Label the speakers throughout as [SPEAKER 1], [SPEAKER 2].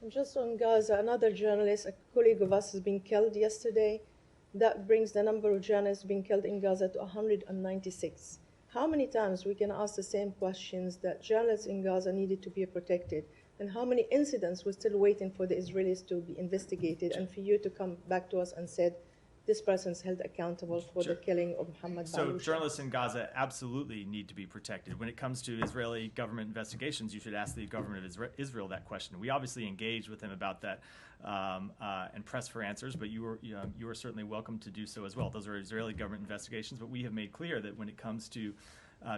[SPEAKER 1] Just on Gaza, another journalist, a colleague of us, has been killed yesterday. That brings the number of journalists being killed in Gaza to 196. How many times we can ask the same questions that journalists in Gaza needed to be protected, and how many incidents we're still waiting for the Israelis to be investigated and for you to come back to us and said, this person's held accountable for the killing of Muhammad
[SPEAKER 2] So
[SPEAKER 1] Baluch.
[SPEAKER 2] journalists in Gaza absolutely need to be protected. When it comes to Israeli government investigations, you should ask the government of Israel that question. We obviously engaged with them about that and pressed for answers, but you were certainly welcome to do so as well. Those are Israeli government investigations, but we have made clear that when it comes to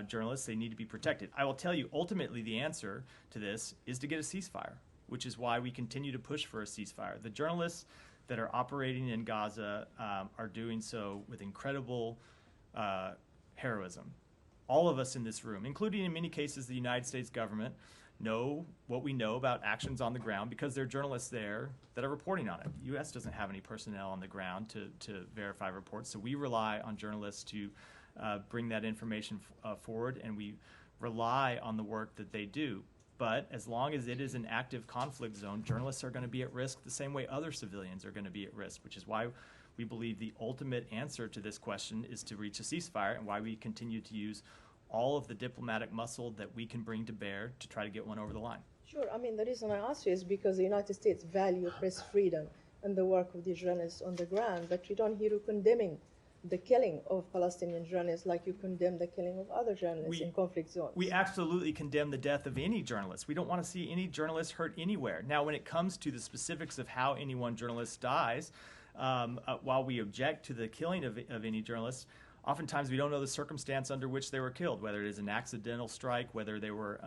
[SPEAKER 2] journalists, they need to be protected. I will tell you, ultimately, the answer to this is to get a ceasefire, which is why we continue to push for a ceasefire. The journalists that are operating in Gaza are doing so with incredible heroism. All of us in this room, including in many cases the United States government, know what we know about actions on the ground because there are journalists there that are reporting on it. The U.S. doesn't have any personnel on the ground to verify reports, so we rely on journalists to bring that information forward, and we rely on the work that they do. But as long as it is an active conflict zone, journalists are going to be at risk the same way other civilians are going to be at risk, which is why we believe the ultimate answer to this question is to reach a ceasefire, and why we continue to use all of the diplomatic muscle that we can bring to bear to try to get one over the line.
[SPEAKER 1] Sure. I mean, the reason I ask you is because the United States value press freedom and the work of the journalists on the ground, but you don't hear you condemning the killing of Palestinian journalists like you condemn the killing of other journalists in conflict zones.
[SPEAKER 2] We absolutely condemn the death of any journalist. We don't want to see any journalist hurt anywhere. Now, when it comes to the specifics of how any one journalist dies, while we object to the killing of any journalist, oftentimes we don't know the circumstance under which they were killed, whether it is an accidental strike, whether they were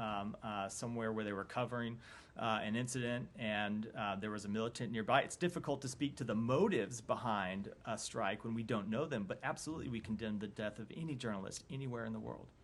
[SPEAKER 2] somewhere where they were covering an incident and there was a militant nearby. It's difficult to speak to the motives behind a strike when we don't know them, but absolutely we condemn the death of any journalist anywhere in the world.